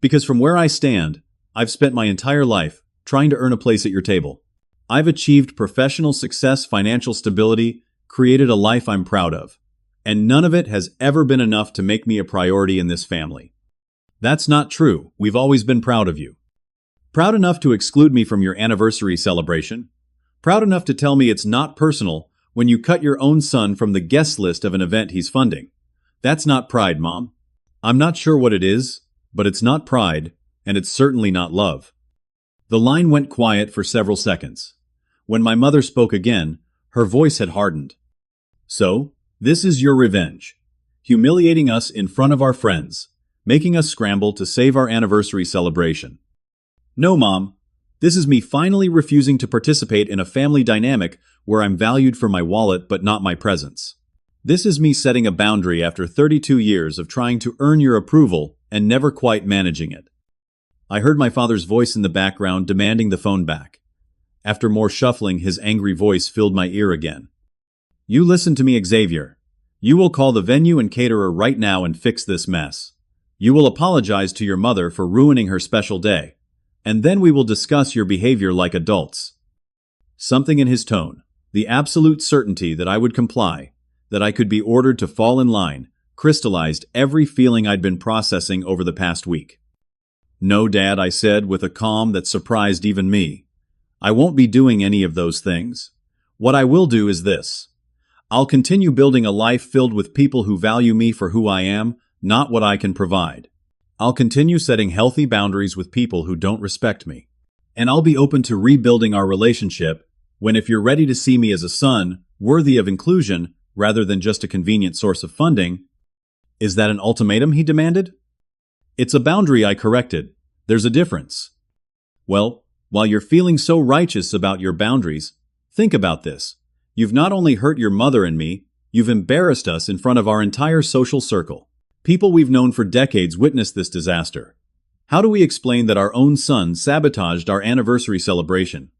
Because from where I stand, I've spent my entire life trying to earn a place at your table. I've achieved professional success, financial stability, created a life I'm proud of. And none of it has ever been enough to make me a priority in this family. That's not true. We've always been proud of you. Proud enough to exclude me from your anniversary celebration. Proud enough to tell me it's not personal when you cut your own son from the guest list of an event he's funding. That's not pride, Mom. I'm not sure what it is, but it's not pride, and it's certainly not love. The line went quiet for several seconds. When my mother spoke again, her voice had hardened. So, this is your revenge. Humiliating us in front of our friends, making us scramble to save our anniversary celebration. No, Mom. This is me finally refusing to participate in a family dynamic where I'm valued for my wallet but not my presence. This is me setting a boundary after 32 years of trying to earn your approval and never quite managing it. I heard my father's voice in the background demanding the phone back. After more shuffling, his angry voice filled my ear again. You listen to me, Xavier. You will call the venue and caterer right now and fix this mess. You will apologize to your mother for ruining her special day. And then we will discuss your behavior like adults. Something in his tone, the absolute certainty that I would comply, that I could be ordered to fall in line, crystallized every feeling I'd been processing over the past week. No, Dad, I said with a calm that surprised even me. I won't be doing any of those things. What I will do is this. I'll continue building a life filled with people who value me for who I am, not what I can provide. I'll continue setting healthy boundaries with people who don't respect me. And I'll be open to rebuilding our relationship when, if you're ready to see me as a son, worthy of inclusion, rather than just a convenient source of funding. Is that an ultimatum, he demanded? It's a boundary, I corrected. There's a difference. Well, while you're feeling so righteous about your boundaries, think about this. You've not only hurt your mother and me, you've embarrassed us in front of our entire social circle. People we've known for decades witnessed this disaster. How do we explain that our own son sabotaged our anniversary celebration?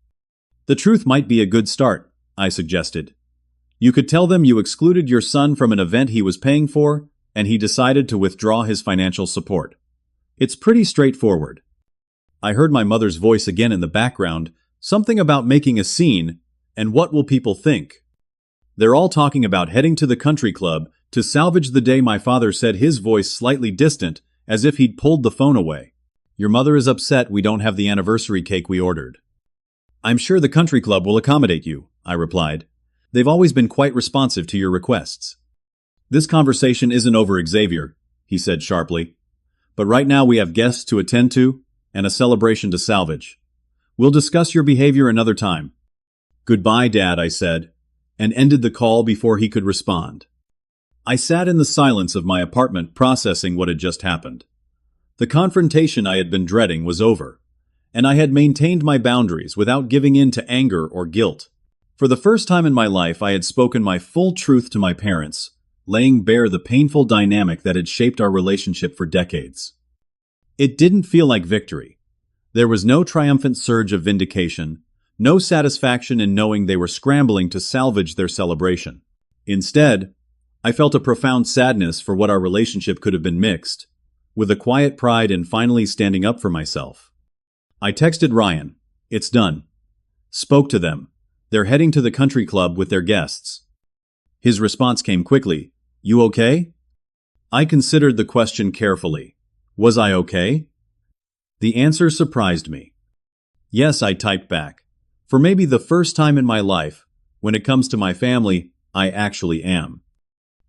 The truth might be a good start, I suggested. You could tell them you excluded your son from an event he was paying for, and he decided to withdraw his financial support. It's pretty straightforward. I heard my mother's voice again in the background, something about making a scene, and what will people think? They're all talking about heading to the country club to salvage the day, my father said, his voice slightly distant, as if he'd pulled the phone away. Your mother is upset we don't have the anniversary cake we ordered. I'm sure the country club will accommodate you, I replied. They've always been quite responsive to your requests. This conversation isn't over, Xavier, he said sharply. But right now we have guests to attend to and a celebration to salvage. We'll discuss your behavior another time. Goodbye, Dad, I said, and ended the call before he could respond. I sat in the silence of my apartment processing what had just happened. The confrontation I had been dreading was over, and I had maintained my boundaries without giving in to anger or guilt. For the first time in my life, I had spoken my full truth to my parents, laying bare the painful dynamic that had shaped our relationship for decades. It didn't feel like victory. There was no triumphant surge of vindication, no satisfaction in knowing they were scrambling to salvage their celebration. Instead, I felt a profound sadness for what our relationship could have been mixed, with a quiet pride in finally standing up for myself. I texted Ryan, "It's done." Spoke to them. They're heading to the country club with their guests. His response came quickly, "You okay?" I considered the question carefully. Was I okay? The answer surprised me. Yes, I typed back. For maybe the first time in my life, when it comes to my family, I actually am.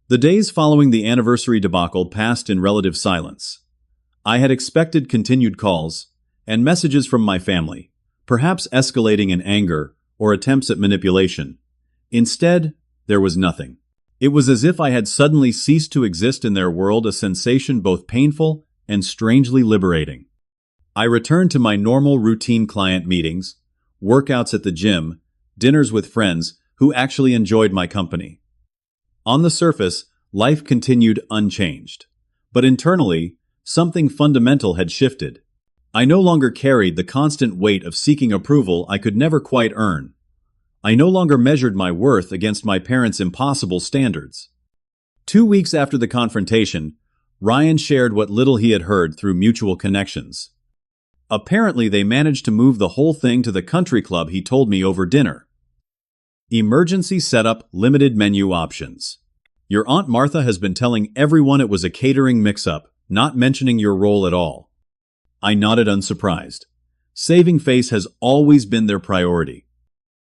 The days following the anniversary debacle passed in relative silence. I had expected continued calls and messages from my family, perhaps escalating in anger or attempts at manipulation. Instead, there was nothing. It was as if I had suddenly ceased to exist in their world, a sensation both painful and strangely liberating. I returned to my normal routine client meetings, workouts at the gym, dinners with friends who actually enjoyed my company. On the surface, life continued unchanged. But internally, something fundamental had shifted. I no longer carried the constant weight of seeking approval I could never quite earn. I no longer measured my worth against my parents' impossible standards. 2 weeks after the confrontation, Ryan shared what little he had heard through mutual connections. Apparently, they managed to move the whole thing to the country club he told me over dinner. Emergency setup, limited menu options. Your Aunt Martha has been telling everyone it was a catering mix-up, not mentioning your role at all. I nodded unsurprised. Saving face has always been their priority.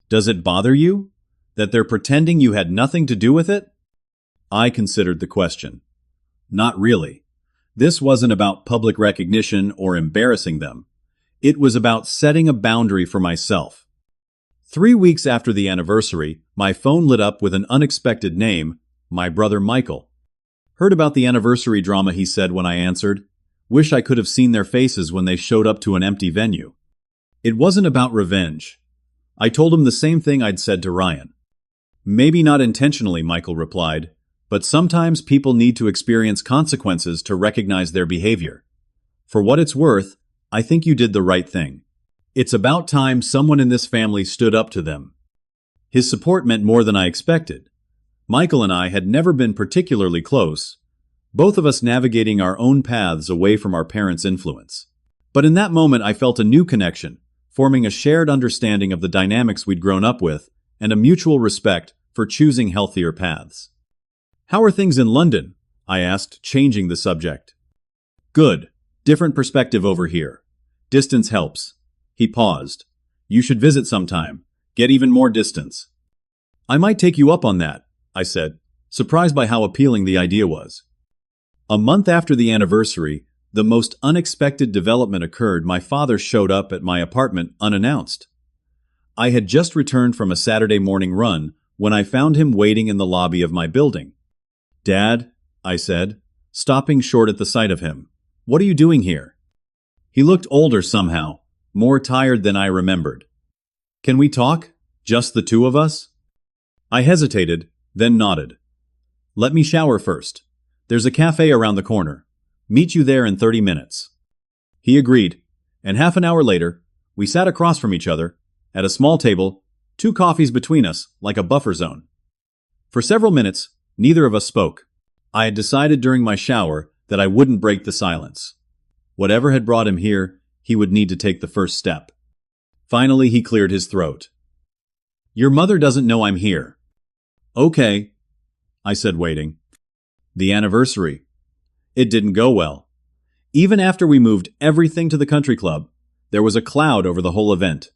Does it bother you? That they're pretending you had nothing to do with it? I considered the question. Not really. This wasn't about public recognition or embarrassing them. It was about setting a boundary for myself. 3 weeks after the anniversary, my phone lit up with an unexpected name, my brother Michael. Heard about the anniversary drama, he said when I answered. Wish I could have seen their faces when they showed up to an empty venue. It wasn't about revenge. I told him the same thing I'd said to Ryan. Maybe not intentionally, Michael replied, but sometimes people need to experience consequences to recognize their behavior. For what it's worth, I think you did the right thing. It's about time someone in this family stood up to them. His support meant more than I expected. Michael and I had never been particularly close, both of us navigating our own paths away from our parents' influence. But in that moment I felt a new connection, forming a shared understanding of the dynamics we'd grown up with, and a mutual respect for choosing healthier paths. How are things in London? I asked, changing the subject. Good. Different perspective over here. Distance helps. He paused. You should visit sometime. Get even more distance. I might take you up on that, I said, surprised by how appealing the idea was. A month after the anniversary, the most unexpected development occurred. My father showed up at my apartment unannounced. I had just returned from a Saturday morning run when I found him waiting in the lobby of my building. Dad, I said, stopping short at the sight of him. What are you doing here? He looked older somehow, more tired than I remembered. Can we talk? Just the two of us? I hesitated, then nodded. Let me shower first. There's a cafe around the corner. Meet you there in 30 minutes. He agreed, and half an hour later, we sat across from each other, at a small table, 2 coffees between us, like a buffer zone. For several minutes, neither of us spoke. I had decided during my shower that I wouldn't break the silence. Whatever had brought him here, he would need to take the first step. Finally, he cleared his throat. Your mother doesn't know I'm here. Okay, I said, waiting. The anniversary. It didn't go well. Even after we moved everything to the country club, there was a cloud over the whole event.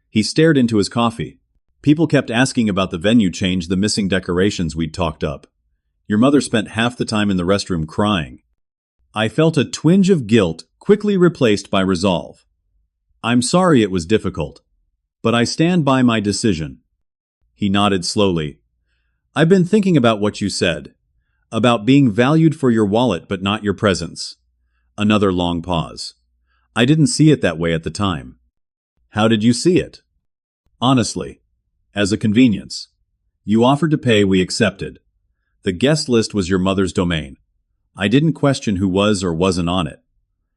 He stared into his coffee. People kept asking about the venue change, the missing decorations we'd talked up. Your mother spent half the time in the restroom crying. I felt a twinge of guilt, quickly replaced by resolve. I'm sorry it was difficult, but I stand by my decision. He nodded slowly. I've been thinking about what you said, about being valued for your wallet but not your presence. Another long pause. I didn't see it that way at the time. How did you see it? Honestly, as a convenience. You offered to pay, we accepted. The guest list was your mother's domain. I didn't question who was or wasn't on it.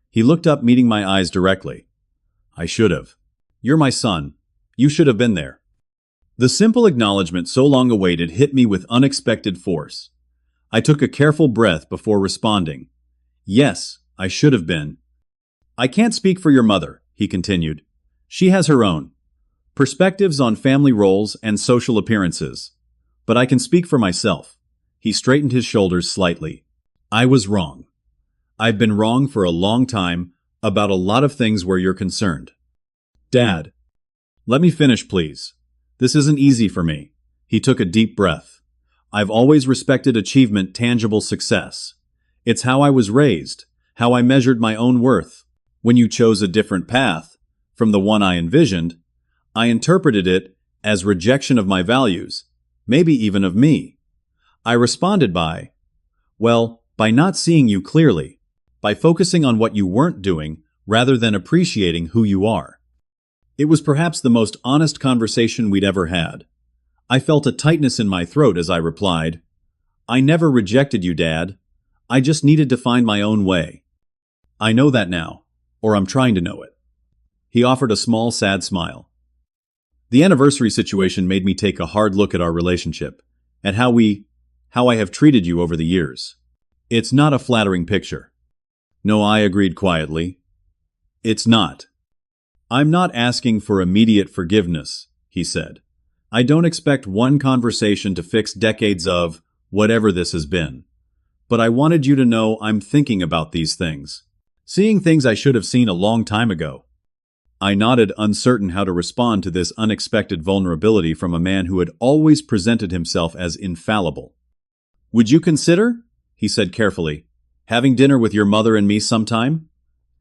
He looked up, meeting my eyes directly. I should have. You're my son. You should have been there. The simple acknowledgement so long awaited hit me with unexpected force. I took a careful breath before responding. Yes, I should have been. I can't speak for your mother, he continued. She has her own perspectives on family roles and social appearances. But I can speak for myself. He straightened his shoulders slightly. I was wrong. I've been wrong for a long time about a lot of things where you're concerned. Dad, let me finish, please. This isn't easy for me. He took a deep breath. I've always respected achievement, tangible success. It's how I was raised, how I measured my own worth. When you chose a different path from the one I envisioned, I interpreted it as rejection of my values, maybe even of me. I responded by not seeing you clearly, by focusing on what you weren't doing rather than appreciating who you are. It was perhaps the most honest conversation we'd ever had. I felt a tightness in my throat as I replied, "I never rejected you, Dad. I just needed to find my own way. I know that now, or I'm trying to know it." He offered a small, sad smile. The anniversary situation made me take a hard look at our relationship, at how I have treated you over the years. It's not a flattering picture. No, I agreed quietly. It's not. I'm not asking for immediate forgiveness, he said. I don't expect one conversation to fix decades of whatever this has been. But I wanted you to know I'm thinking about these things. Seeing things I should have seen a long time ago. I nodded, uncertain how to respond to this unexpected vulnerability from a man who had always presented himself as infallible. "Would you consider," he said carefully, "having dinner with your mother and me sometime?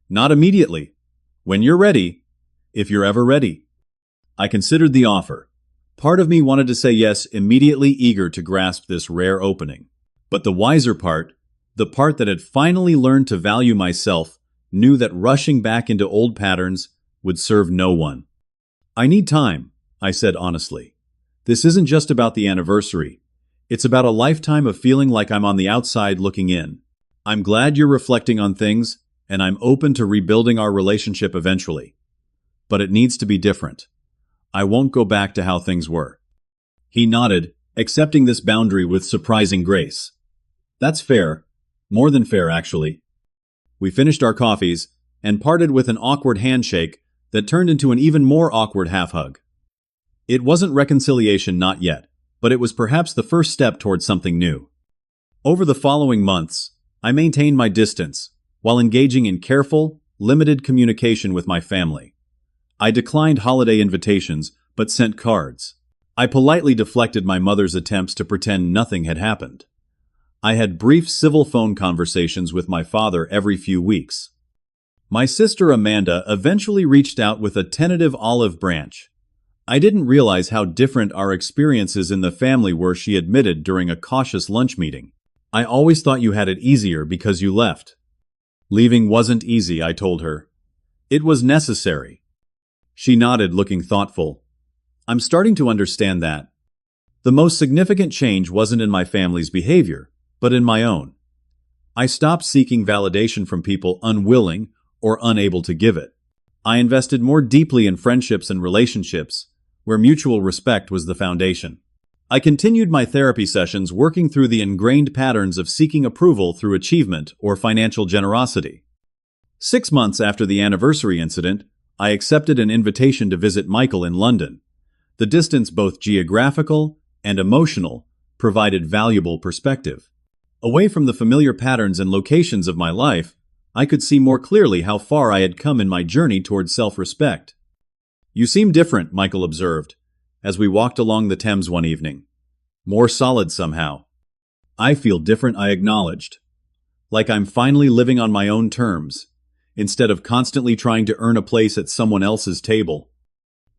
Not immediately. When you're ready, if you're ever ready." I considered the offer. Part of me wanted to say yes, immediately eager to grasp this rare opening. But the wiser part, the part that had finally learned to value myself, knew that rushing back into old patterns would serve no one. "I need time," I said honestly. "This isn't just about the anniversary. It's about a lifetime of feeling like I'm on the outside looking in. I'm glad you're reflecting on things, and I'm open to rebuilding our relationship eventually. But it needs to be different. I won't go back to how things were." He nodded, accepting this boundary with surprising grace. "That's fair. More than fair, actually." We finished our coffees and parted with an awkward handshake that turned into an even more awkward half-hug. It wasn't reconciliation, not yet, but it was perhaps the first step towards something new. Over the following months, I maintained my distance, while engaging in careful, limited communication with my family. I declined holiday invitations, but sent cards. I politely deflected my mother's attempts to pretend nothing had happened. I had brief civil phone conversations with my father every few weeks. My sister Amanda eventually reached out with a tentative olive branch. "I didn't realize how different our experiences in the family were," she admitted during a cautious lunch meeting. "I always thought you had it easier because you left." "Leaving wasn't easy," I told her. "It was necessary." She nodded, looking thoughtful. "I'm starting to understand that. The most significant change wasn't in my family's behavior, but in my own. I stopped seeking validation from people unwilling or unable to give it. I invested more deeply in friendships and relationships, where mutual respect was the foundation. I continued my therapy sessions, working through the ingrained patterns of seeking approval through achievement or financial generosity. 6 months after the anniversary incident, I accepted an invitation to visit Michael in London. The distance, both geographical and emotional, provided valuable perspective. Away from the familiar patterns and locations of my life, I could see more clearly how far I had come in my journey towards self-respect. "You seem different," Michael observed, as we walked along the Thames one evening. "More solid somehow." "I feel different," I acknowledged. "Like I'm finally living on my own terms, instead of constantly trying to earn a place at someone else's table."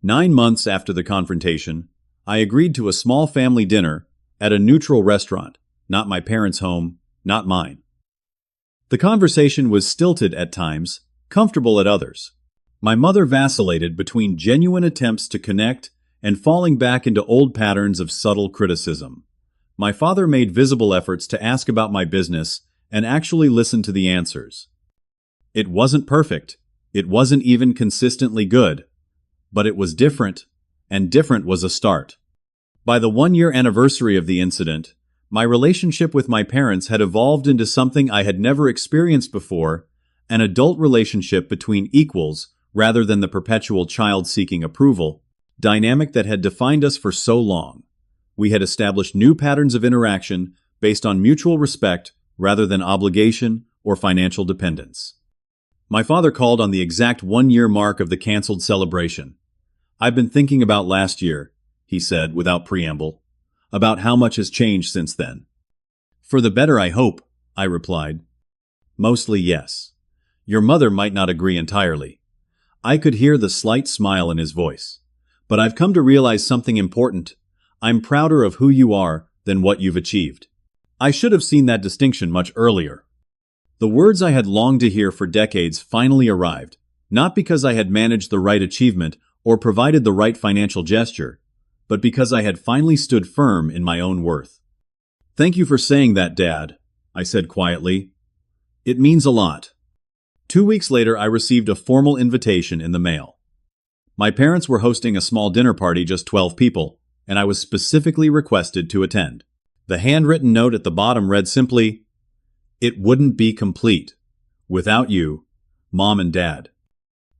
9 months after the confrontation, I agreed to a small family dinner at a neutral restaurant, not my parents' home, not mine. The conversation was stilted at times, comfortable at others. My mother vacillated between genuine attempts to connect and falling back into old patterns of subtle criticism. My father made visible efforts to ask about my business and actually listen to the answers. It wasn't perfect. It wasn't even consistently good. But it was different, and different was a start. By the 1-year anniversary of the incident, my relationship with my parents had evolved into something I had never experienced before, an adult relationship between equals rather than the perpetual child seeking approval, dynamic that had defined us for so long. We had established new patterns of interaction based on mutual respect rather than obligation or financial dependence. My father called on the exact 1-year mark of the canceled celebration. "I've been thinking about last year," he said without preamble, "about how much has changed since then." "For the better, I hope," I replied. "Mostly yes. Your mother might not agree entirely." I could hear the slight smile in his voice. "But I've come to realize something important. I'm prouder of who you are than what you've achieved." I should have seen that distinction much earlier. The words I had longed to hear for decades finally arrived, not because I had managed the right achievement or provided the right financial gesture, but because I had finally stood firm in my own worth. "Thank you for saying that, Dad," I said quietly. "It means a lot." 2 weeks later, I received a formal invitation in the mail. My parents were hosting a small dinner party, just 12 people, and I was specifically requested to attend. The handwritten note at the bottom read simply, "It wouldn't be complete without you, Mom and Dad."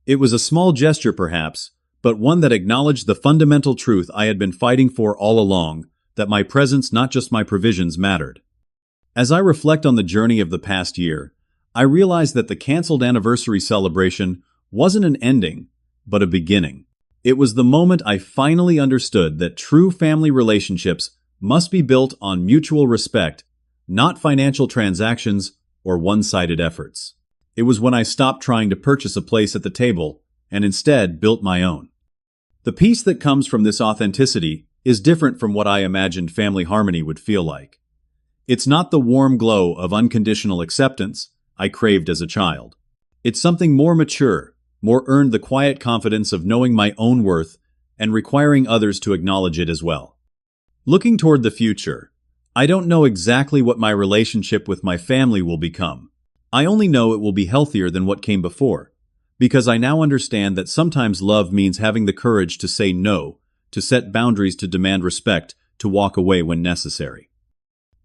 It was a small gesture perhaps, but one that acknowledged the fundamental truth I had been fighting for all along, that my presence, not just my provisions, mattered. As I reflect on the journey of the past year, I realize that the canceled anniversary celebration wasn't an ending, but a beginning. It was the moment I finally understood that true family relationships must be built on mutual respect, not financial transactions or one-sided efforts. It was when I stopped trying to purchase a place at the table and instead built my own. The peace that comes from this authenticity is different from what I imagined family harmony would feel like. It's not the warm glow of unconditional acceptance I craved as a child. It's something more mature, more earned, the quiet confidence of knowing my own worth and requiring others to acknowledge it as well. Looking toward the future, I don't know exactly what my relationship with my family will become. I only know it will be healthier than what came before, because I now understand that sometimes love means having the courage to say no, to set boundaries, to demand respect, to walk away when necessary.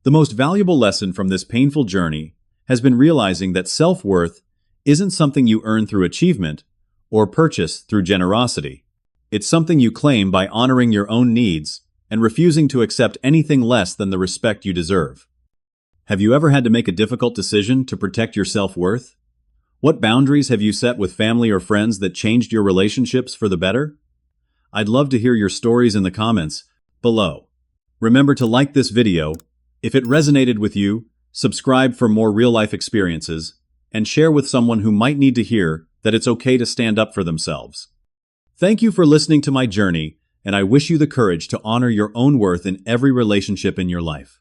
The most valuable lesson from this painful journey has been realizing that self-worth isn't something you earn through achievement or purchase through generosity. It's something you claim by honoring your own needs and refusing to accept anything less than the respect you deserve. Have you ever had to make a difficult decision to protect your self-worth? What boundaries have you set with family or friends that changed your relationships for the better? I'd love to hear your stories in the comments below. Remember to like this video if it resonated with you, subscribe for more real-life experiences, and share with someone who might need to hear that it's okay to stand up for themselves. Thank you for listening to my journey, and I wish you the courage to honor your own worth in every relationship in your life.